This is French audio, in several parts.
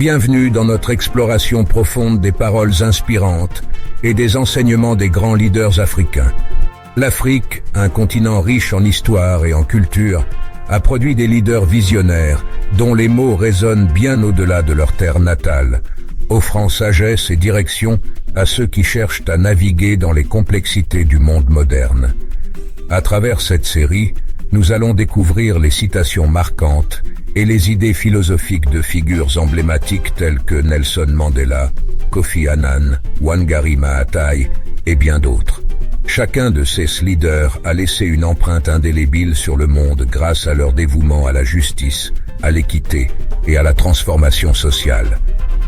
Bienvenue dans notre exploration profonde des paroles inspirantes et des enseignements des grands leaders africains. L'Afrique, un continent riche en histoire et en culture, a produit des leaders visionnaires dont les mots résonnent bien au-delà de leur terre natale, offrant sagesse et direction à ceux qui cherchent à naviguer dans les complexités du monde moderne. À travers cette série, nous allons découvrir les citations marquantes et les idées philosophiques de figures emblématiques telles que Nelson Mandela, Kofi Annan, Wangari Maathai et bien d'autres. Chacun de ces leaders a laissé une empreinte indélébile sur le monde grâce à leur dévouement à la justice, à l'équité et à la transformation sociale.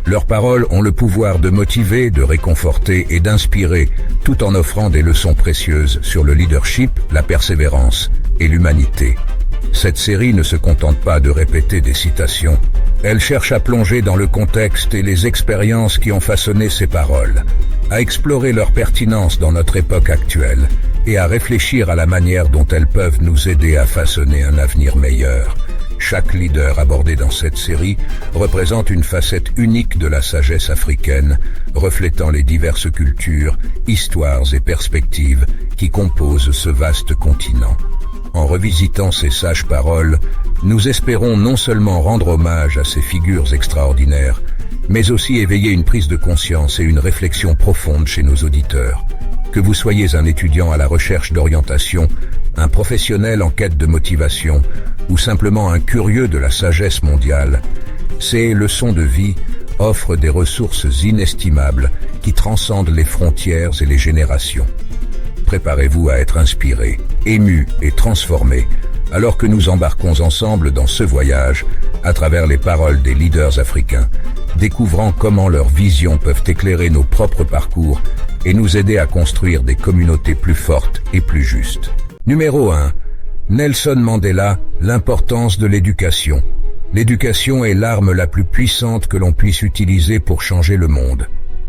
Leurs paroles ont le pouvoir de motiver, de réconforter et d'inspirer, tout en offrant des leçons précieuses sur le leadership, la persévérance et l'humanité. Cette série ne se contente pas de répéter des citations, elle cherche à plonger dans le contexte et les expériences qui ont façonné ces paroles, à explorer leur pertinence dans notre époque actuelle et à réfléchir à la manière dont elles peuvent nous aider à façonner un avenir meilleur. Chaque leader abordé dans cette série représente une facette unique de la sagesse africaine, reflétant les diverses cultures, histoires et perspectives qui composent ce vaste continent. En revisitant ces sages paroles, nous espérons non seulement rendre hommage à ces figures extraordinaires, mais aussi éveiller une prise de conscience et une réflexion profonde chez nos auditeurs. Que vous soyez un étudiant à la recherche d'orientation, un professionnel en quête de motivation, ou simplement un curieux de la sagesse mondiale, ces leçons de vie offrent des ressources inestimables qui transcendent les frontières et les générations. Préparez-vous à être inspiré, ému et transformé, alors que nous embarquons ensemble dans ce voyage à travers les paroles des leaders africains, découvrant comment leurs visions peuvent éclairer nos propres parcours et nous aider à construire des communautés plus fortes et plus justes. Numéro 1. Nelson Mandela, l'importance de l'éducation. L'éducation est l'arme la plus puissante que l'on puisse utiliser pour changer le monde.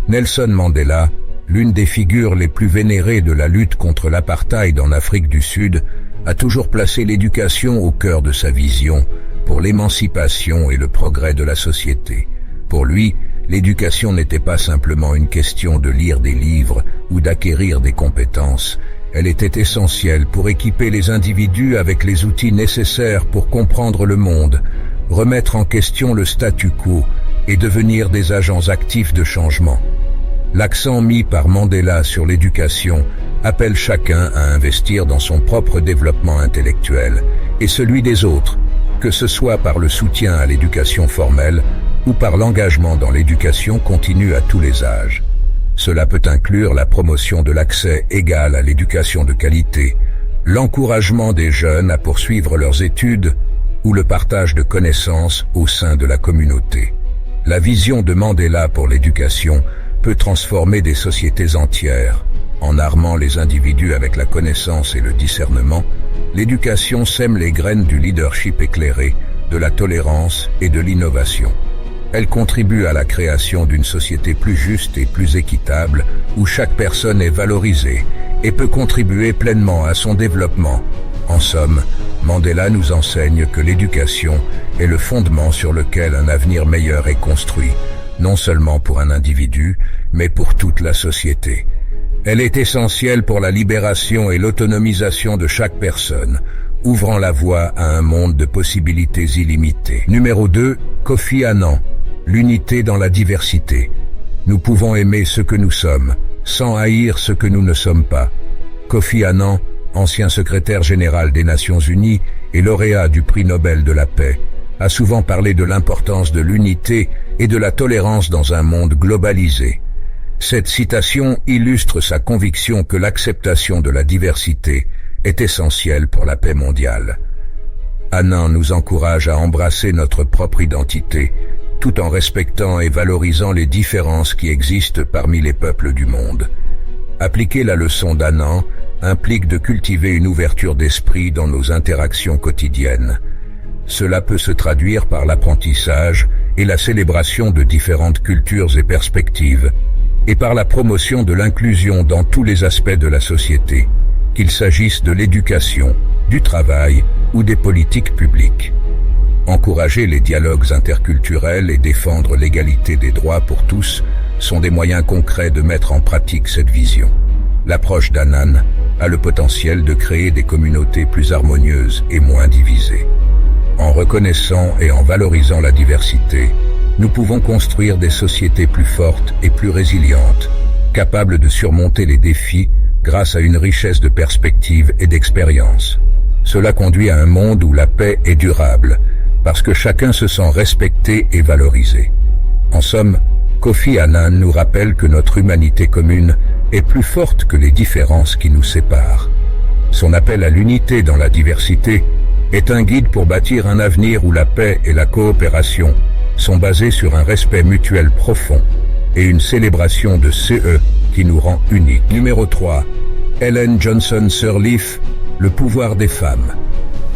Nelson Mandela, l'une des figures les plus vénérées de la lutte contre l'apartheid en Afrique du Sud, a toujours placé l'éducation au cœur de sa vision pour l'émancipation et le progrès de la société. Pour lui, l'éducation n'était pas simplement une question de lire des livres ou d'acquérir des compétences. Elle était essentielle pour équiper les individus avec les outils nécessaires pour comprendre le monde, remettre en question le statu quo et devenir des agents actifs de changement. L'accent mis par Mandela sur l'éducation appelle chacun à investir dans son propre développement intellectuel et celui des autres, que ce soit par le soutien à l'éducation formelle ou par l'engagement dans l'éducation continue à tous les âges. Cela peut inclure la promotion de l'accès égal à l'éducation de qualité, l'encouragement des jeunes à poursuivre leurs études ou le partage de connaissances au sein de la communauté. La vision de Mandela pour l'éducation peut transformer des sociétés entières. En armant les individus avec la connaissance et le discernement, l'éducation sème les graines du leadership éclairé, de la tolérance et de l'innovation. Elle contribue à la création d'une société plus juste et plus équitable, où chaque personne est valorisée et peut contribuer pleinement à son développement. En somme, Mandela nous enseigne que l'éducation est le fondement sur lequel un avenir meilleur est construit, non seulement pour un individu, mais pour toute la société. Elle est essentielle pour la libération et l'autonomisation de chaque personne, ouvrant la voie à un monde de possibilités illimitées. Numéro 2. Kofi Annan. L'unité dans la diversité. Nous pouvons aimer ce que nous sommes, sans haïr ce que nous ne sommes pas. Kofi Annan, ancien secrétaire général des Nations Unies et lauréat du prix Nobel de la paix, a souvent parlé de l'importance de l'unité et de la tolérance dans un monde globalisé. Cette citation illustre sa conviction que l'acceptation de la diversité est essentielle pour la paix mondiale. Annan nous encourage à embrasser notre propre identité, tout en respectant et valorisant les différences qui existent parmi les peuples du monde. Appliquer la leçon d'Annan implique de cultiver une ouverture d'esprit dans nos interactions quotidiennes. Cela peut se traduire par l'apprentissage et la célébration de différentes cultures et perspectives, et par la promotion de l'inclusion dans tous les aspects de la société, qu'il s'agisse de l'éducation, du travail ou des politiques publiques. Encourager les dialogues interculturels et défendre l'égalité des droits pour tous sont des moyens concrets de mettre en pratique cette vision. L'approche d'Annan a le potentiel de créer des communautés plus harmonieuses et moins divisées. En reconnaissant et en valorisant la diversité, nous pouvons construire des sociétés plus fortes et plus résilientes, capables de surmonter les défis grâce à une richesse de perspectives et d'expériences. Cela conduit à un monde où la paix est durable, parce que chacun se sent respecté et valorisé. En somme, Kofi Annan nous rappelle que notre humanité commune est plus forte que les différences qui nous séparent. Son appel à l'unité dans la diversité est un guide pour bâtir un avenir où la paix et la coopération sont basés sur un respect mutuel profond et une célébration de CE qui nous rend uniques. Numéro 3. Ellen Johnson Sirleaf, le pouvoir des femmes.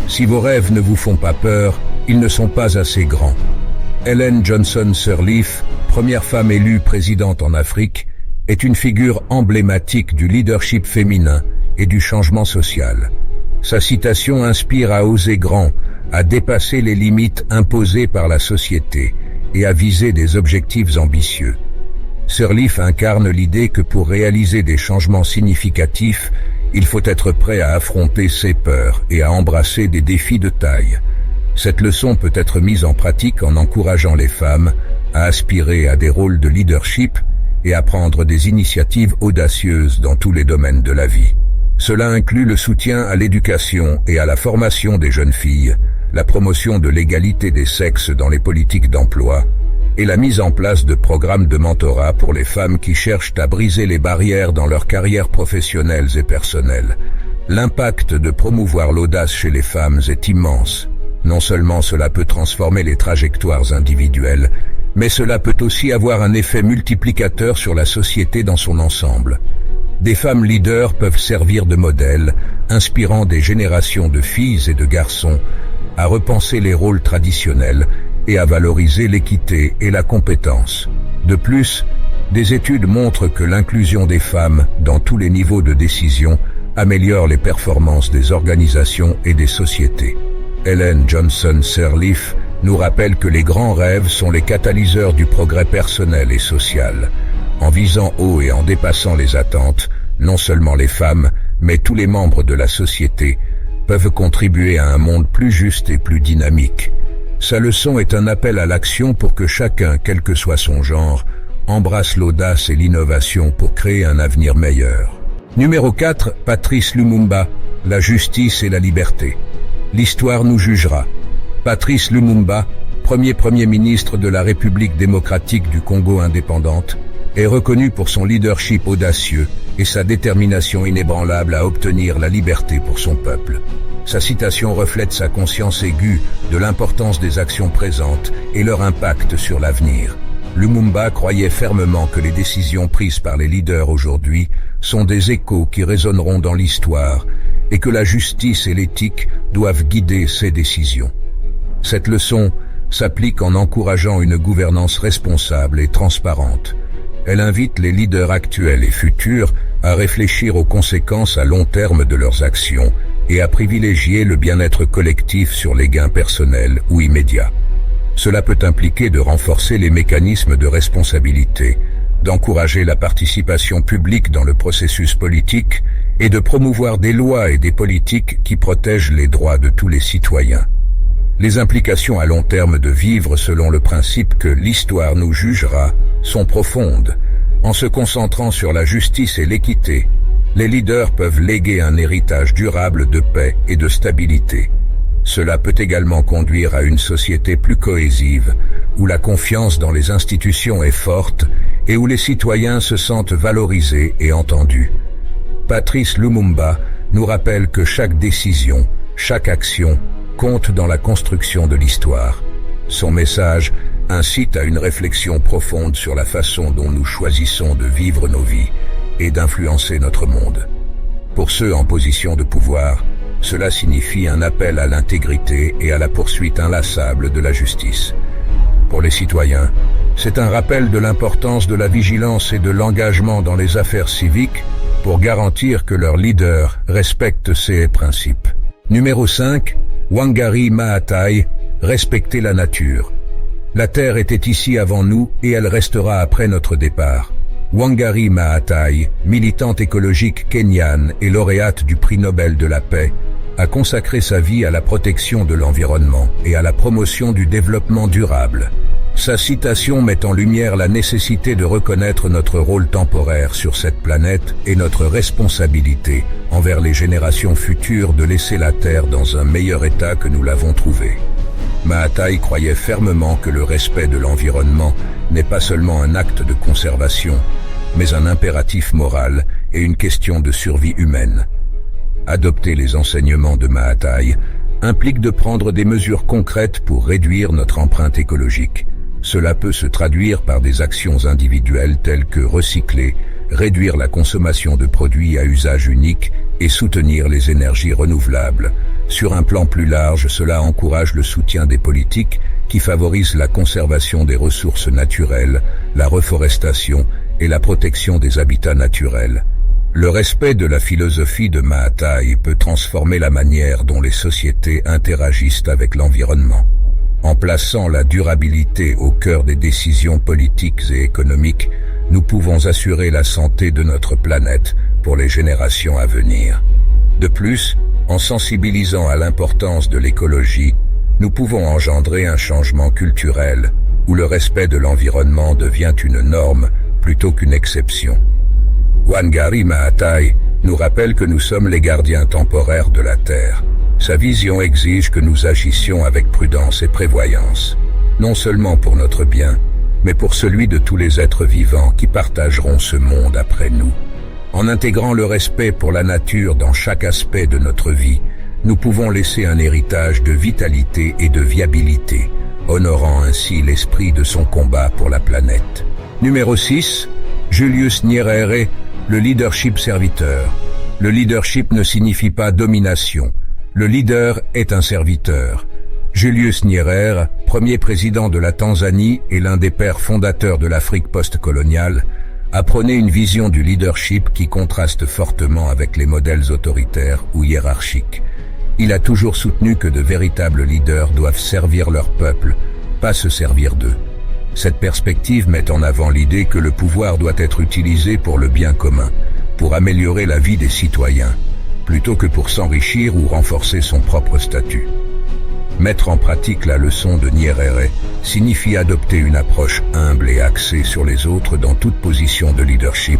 Si vos rêves ne vous font pas peur, ils ne sont pas assez grands. Ellen Johnson Sirleaf, première femme élue présidente en Afrique, est une figure emblématique du leadership féminin et du changement social. Sa citation inspire à oser grand, à dépasser les limites imposées par la société et à viser des objectifs ambitieux. Sirleaf incarne l'idée que pour réaliser des changements significatifs, il faut être prêt à affronter ses peurs et à embrasser des défis de taille. Cette leçon peut être mise en pratique en encourageant les femmes à aspirer à des rôles de leadership et à prendre des initiatives audacieuses dans tous les domaines de la vie. Cela inclut le soutien à l'éducation et à la formation des jeunes filles, la promotion de l'égalité des sexes dans les politiques d'emploi et la mise en place de programmes de mentorat pour les femmes qui cherchent à briser les barrières dans leurs carrières professionnelles et personnelles. L'impact de promouvoir l'audace chez les femmes est immense. Non seulement cela peut transformer les trajectoires individuelles, mais cela peut aussi avoir un effet multiplicateur sur la société dans son ensemble. Des femmes leaders peuvent servir de modèles, inspirant des générations de filles et de garçons à repenser les rôles traditionnels et à valoriser l'équité et la compétence. De plus, des études montrent que l'inclusion des femmes dans tous les niveaux de décision améliore les performances des organisations et des sociétés. Ellen Johnson Sirleaf nous rappelle que les grands rêves sont les catalyseurs du progrès personnel et social. En visant haut et en dépassant les attentes, non seulement les femmes, mais tous les membres de la société peuvent contribuer à un monde plus juste et plus dynamique. Sa leçon est un appel à l'action pour que chacun, quel que soit son genre, embrasse l'audace et l'innovation pour créer un avenir meilleur. Numéro 4, Patrice Lumumba, la justice et la liberté. L'histoire nous jugera. Patrice Lumumba, premier ministre de la République démocratique du Congo indépendante, est reconnu pour son leadership audacieux et sa détermination inébranlable à obtenir la liberté pour son peuple. Sa citation reflète sa conscience aiguë de l'importance des actions présentes et leur impact sur l'avenir. Lumumba croyait fermement que les décisions prises par les leaders aujourd'hui sont des échos qui résonneront dans l'histoire et que la justice et l'éthique doivent guider ces décisions. Cette leçon s'applique en encourageant une gouvernance responsable et transparente. Elle invite les leaders actuels et futurs à réfléchir aux conséquences à long terme de leurs actions et à privilégier le bien-être collectif sur les gains personnels ou immédiats. Cela peut impliquer de renforcer les mécanismes de responsabilité, d'encourager la participation publique dans le processus politique et de promouvoir des lois et des politiques qui protègent les droits de tous les citoyens. Les implications à long terme de vivre selon le principe que l'histoire nous jugera sont profondes. En se concentrant sur la justice et l'équité, les leaders peuvent léguer un héritage durable de paix et de stabilité. Cela peut également conduire à une société plus cohésive, où la confiance dans les institutions est forte et où les citoyens se sentent valorisés et entendus. Patrice Lumumba nous rappelle que chaque décision, chaque action, compte dans la construction de l'histoire. Son message incite à une réflexion profonde sur la façon dont nous choisissons de vivre nos vies et d'influencer notre monde. Pour ceux en position de pouvoir, cela signifie un appel à l'intégrité et à la poursuite inlassable de la justice. Pour les citoyens, c'est un rappel de l'importance de la vigilance et de l'engagement dans les affaires civiques pour garantir que leurs leaders respectent ces principes. Numéro 5, Wangari Maathai, respecter la nature. La Terre était ici avant nous et elle restera après notre départ. Wangari Maathai, militante écologique kenyane et lauréate du prix Nobel de la paix, a consacré sa vie à la protection de l'environnement et à la promotion du développement durable. Sa citation met en lumière la nécessité de reconnaître notre rôle temporaire sur cette planète et notre responsabilité envers les générations futures de laisser la Terre dans un meilleur état que nous l'avons trouvé. Maathai croyait fermement que le respect de l'environnement n'est pas seulement un acte de conservation, mais un impératif moral et une question de survie humaine. Adopter les enseignements de Maathai implique de prendre des mesures concrètes pour réduire notre empreinte écologique. Cela peut se traduire par des actions individuelles telles que recycler, réduire la consommation de produits à usage unique et soutenir les énergies renouvelables. Sur un plan plus large, cela encourage le soutien des politiques qui favorisent la conservation des ressources naturelles, la reforestation et la protection des habitats naturels. Le respect de la philosophie de Maathai peut transformer la manière dont les sociétés interagissent avec l'environnement. En plaçant la durabilité au cœur des décisions politiques et économiques, nous pouvons assurer la santé de notre planète pour les générations à venir. De plus, en sensibilisant à l'importance de l'écologie, nous pouvons engendrer un changement culturel où le respect de l'environnement devient une norme plutôt qu'une exception. Wangari Maathai nous rappelle que nous sommes les gardiens temporaires de la Terre. Sa vision exige que nous agissions avec prudence et prévoyance, non seulement pour notre bien, mais pour celui de tous les êtres vivants qui partageront ce monde après nous. En intégrant le respect pour la nature dans chaque aspect de notre vie, nous pouvons laisser un héritage de vitalité et de viabilité, honorant ainsi l'esprit de son combat pour la planète. Numéro 6. Julius Nyerere, le leadership serviteur. Le leadership ne signifie pas domination. Le leader est un serviteur. Julius Nyerere, premier président de la Tanzanie et l'un des pères fondateurs de l'Afrique post-coloniale, a prôné une vision du leadership qui contraste fortement avec les modèles autoritaires ou hiérarchiques. Il a toujours soutenu que de véritables leaders doivent servir leur peuple, pas se servir d'eux. Cette perspective met en avant l'idée que le pouvoir doit être utilisé pour le bien commun, pour améliorer la vie des citoyens, plutôt que pour s'enrichir ou renforcer son propre statut. Mettre en pratique la leçon de Nyerere signifie adopter une approche humble et axée sur les autres dans toute position de leadership,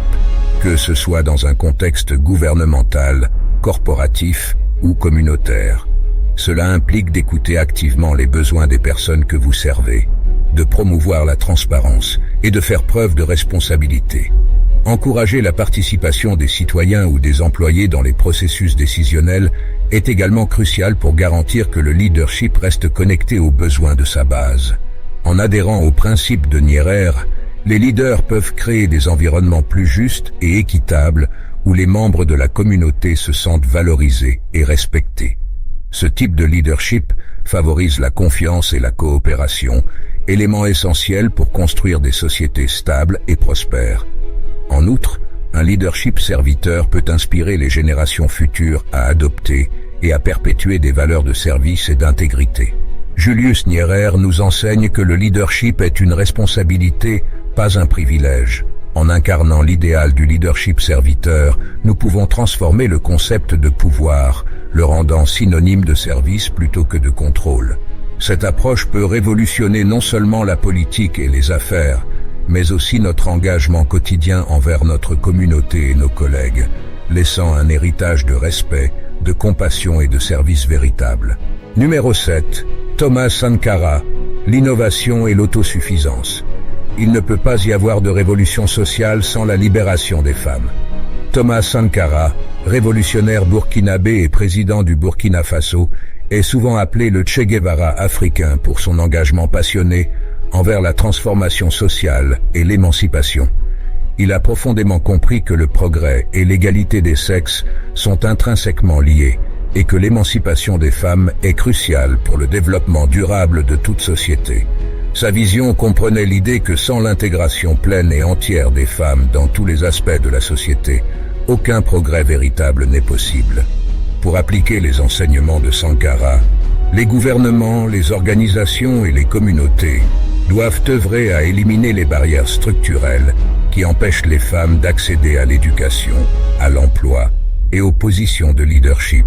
que ce soit dans un contexte gouvernemental, corporatif ou communautaire. Cela implique d'écouter activement les besoins des personnes que vous servez, de promouvoir la transparence et de faire preuve de responsabilité. Encourager la participation des citoyens ou des employés dans les processus décisionnels est également crucial pour garantir que le leadership reste connecté aux besoins de sa base. En adhérant aux principes de Nyerere, les leaders peuvent créer des environnements plus justes et équitables où les membres de la communauté se sentent valorisés et respectés. Ce type de leadership favorise la confiance et la coopération, éléments essentiels pour construire des sociétés stables et prospères. En outre, un leadership serviteur peut inspirer les générations futures à adopter et à perpétuer des valeurs de service et d'intégrité. Julius Nyerere nous enseigne que le leadership est une responsabilité, pas un privilège. En incarnant l'idéal du leadership serviteur, nous pouvons transformer le concept de pouvoir, le rendant synonyme de service plutôt que de contrôle. Cette approche peut révolutionner non seulement la politique et les affaires, mais aussi notre engagement quotidien envers notre communauté et nos collègues, laissant un héritage de respect, de compassion et de service véritable. Numéro 7. Thomas Sankara, l'innovation et l'autosuffisance. Il ne peut pas y avoir de révolution sociale sans la libération des femmes. Thomas Sankara, révolutionnaire burkinabé et président du Burkina Faso, est souvent appelé le Che Guevara africain pour son engagement passionné envers la transformation sociale et l'émancipation. Il a profondément compris que le progrès et l'égalité des sexes sont intrinsèquement liés et que l'émancipation des femmes est cruciale pour le développement durable de toute société. Sa vision comprenait l'idée que sans l'intégration pleine et entière des femmes dans tous les aspects de la société, aucun progrès véritable n'est possible. Pour appliquer les enseignements de Sankara, Les gouvernements, les organisations et les communautés doivent œuvrer à éliminer les barrières structurelles qui empêchent les femmes d'accéder à l'éducation, à l'emploi et aux positions de leadership.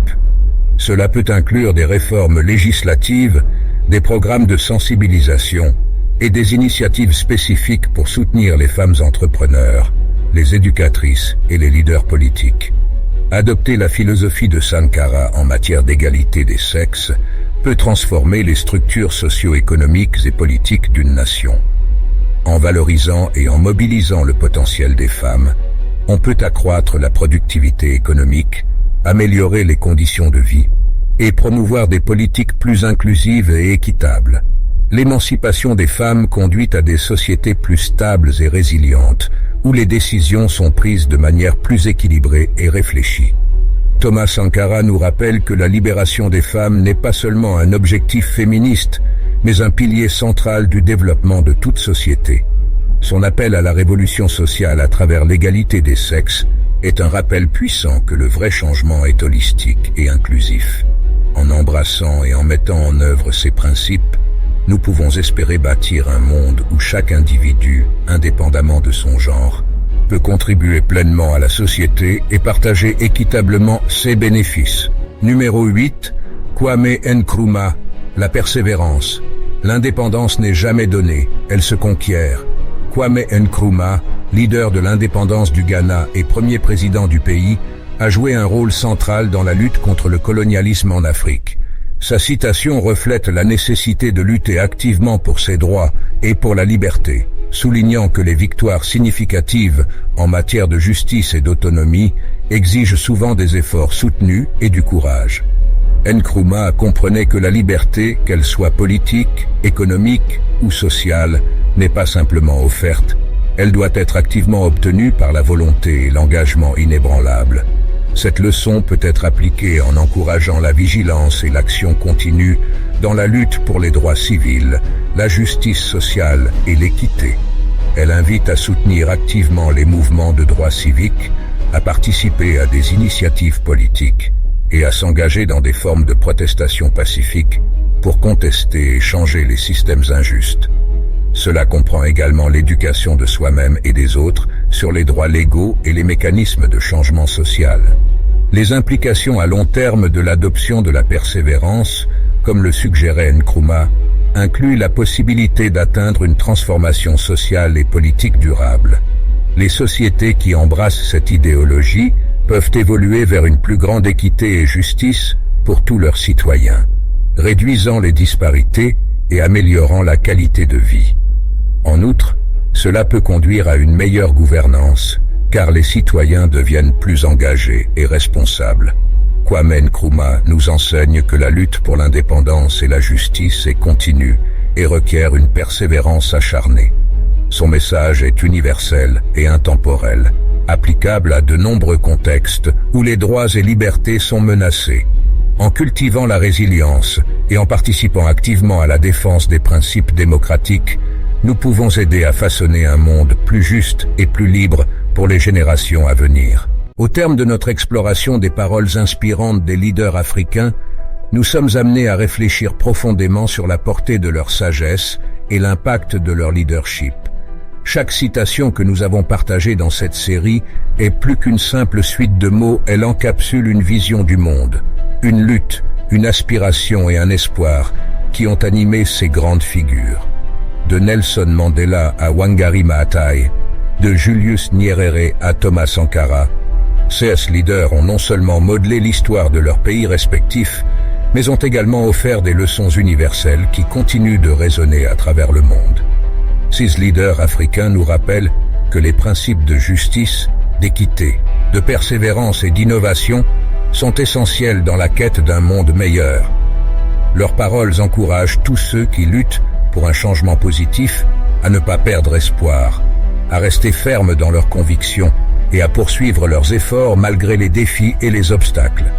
Cela peut inclure des réformes législatives, des programmes de sensibilisation et des initiatives spécifiques pour soutenir les femmes entrepreneurs, les éducatrices et les leaders politiques. Adopter la philosophie de Sankara en matière d'égalité des sexes peut transformer les structures socio-économiques et politiques d'une nation. En valorisant et en mobilisant le potentiel des femmes, on peut accroître la productivité économique, améliorer les conditions de vie et promouvoir des politiques plus inclusives et équitables. L'émancipation des femmes conduit à des sociétés plus stables et résilientes, où les décisions sont prises de manière plus équilibrée et réfléchie. Thomas Sankara nous rappelle que la libération des femmes n'est pas seulement un objectif féministe, mais un pilier central du développement de toute société. Son appel à la révolution sociale à travers l'égalité des sexes est un rappel puissant que le vrai changement est holistique et inclusif. En embrassant et en mettant en œuvre ces principes, nous pouvons espérer bâtir un monde où chaque individu, indépendamment de son genre, peut contribuer pleinement à la société et partager équitablement ses bénéfices. Numéro 8. Kwame Nkrumah, la persévérance. L'indépendance n'est jamais donnée, elle se conquiert. Kwame Nkrumah, leader de l'indépendance du Ghana et premier président du pays, a joué un rôle central dans la lutte contre le colonialisme en Afrique. Sa citation reflète la nécessité de lutter activement pour ses droits et pour la liberté, soulignant que les victoires significatives en matière de justice et d'autonomie exigent souvent des efforts soutenus et du courage. Nkrumah comprenait que la liberté, qu'elle soit politique, économique ou sociale, n'est pas simplement offerte, elle doit être activement obtenue par la volonté et l'engagement inébranlable. Cette leçon peut être appliquée en encourageant la vigilance et l'action continue dans la lutte pour les droits civils, la justice sociale et l'équité. Elle invite à soutenir activement les mouvements de droits civiques, à participer à des initiatives politiques et à s'engager dans des formes de protestation pacifique pour contester et changer les systèmes injustes. Cela comprend également l'éducation de soi-même et des autres sur les droits légaux et les mécanismes de changement social. Les implications à long terme de l'adoption de la persévérance, comme le suggérait Nkrumah, incluent la possibilité d'atteindre une transformation sociale et politique durable. Les sociétés qui embrassent cette idéologie peuvent évoluer vers une plus grande équité et justice pour tous leurs citoyens, réduisant les disparités et améliorant la qualité de vie. En outre, cela peut conduire à une meilleure gouvernance, car les citoyens deviennent plus engagés et responsables. Kwame Nkrumah nous enseigne que la lutte pour l'indépendance et la justice est continue et requiert une persévérance acharnée. Son message est universel et intemporel, applicable à de nombreux contextes où les droits et libertés sont menacés. En cultivant la résilience et en participant activement à la défense des principes démocratiques, nous pouvons aider à façonner un monde plus juste et plus libre pour les générations à venir. Au terme de notre exploration des paroles inspirantes des leaders africains, nous sommes amenés à réfléchir profondément sur la portée de leur sagesse et l'impact de leur leadership. Chaque citation que nous avons partagée dans cette série est plus qu'une simple suite de mots, elle encapsule une vision du monde, une lutte, une aspiration et un espoir qui ont animé ces grandes figures. De Nelson Mandela à Wangari Maathai, de Julius Nyerere à Thomas Sankara, ces leaders ont non seulement modelé l'histoire de leurs pays respectifs, mais ont également offert des leçons universelles qui continuent de résonner à travers le monde. Ces leaders africains nous rappellent que les principes de justice, d'équité, de persévérance et d'innovation sont essentiels dans la quête d'un monde meilleur. Leurs paroles encouragent tous ceux qui luttent pour un changement positif à ne pas perdre espoir, à rester fermes dans leurs convictions et à poursuivre leurs efforts malgré les défis et les obstacles.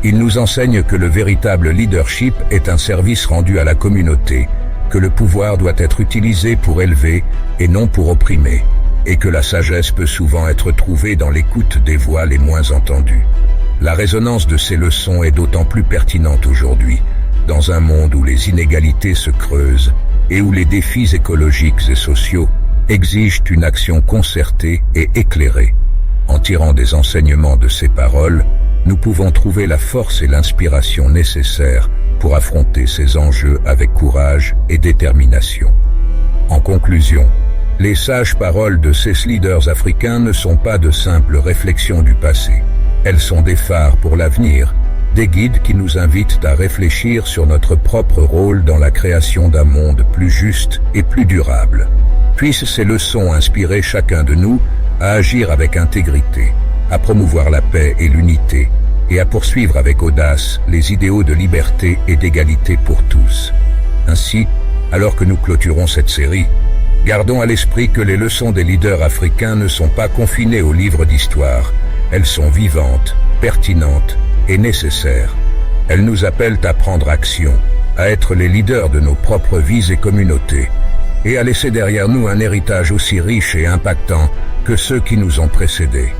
Ils nous enseignent que le véritable leadership est un service rendu à la communauté, que le pouvoir doit être utilisé pour élever et non pour opprimer, et que la sagesse peut souvent être trouvée dans l'écoute des voix les moins entendues. La résonance de ces leçons est d'autant plus pertinente aujourd'hui, dans un monde où les inégalités se creusent et où les défis écologiques et sociaux exigent une action concertée et éclairée. En tirant des enseignements de ces paroles, nous pouvons trouver la force et l'inspiration nécessaires pour affronter ces enjeux avec courage et détermination. En conclusion, les sages paroles de ces leaders africains ne sont pas de simples réflexions du passé. Elles sont des phares pour l'avenir, des guides qui nous invitent à réfléchir sur notre propre rôle dans la création d'un monde plus juste et plus durable. Puissent ces leçons inspirer chacun de nous à agir avec intégrité, à promouvoir la paix et l'unité, et à poursuivre avec audace les idéaux de liberté et d'égalité pour tous. Ainsi, alors que nous clôturons cette série, gardons à l'esprit que les leçons des leaders africains ne sont pas confinées aux livres d'histoire, elles sont vivantes, pertinentes et nécessaires. Elles nous appellent à prendre action, à être les leaders de nos propres vies et communautés, et à laisser derrière nous un héritage aussi riche et impactant que ceux qui nous ont précédés.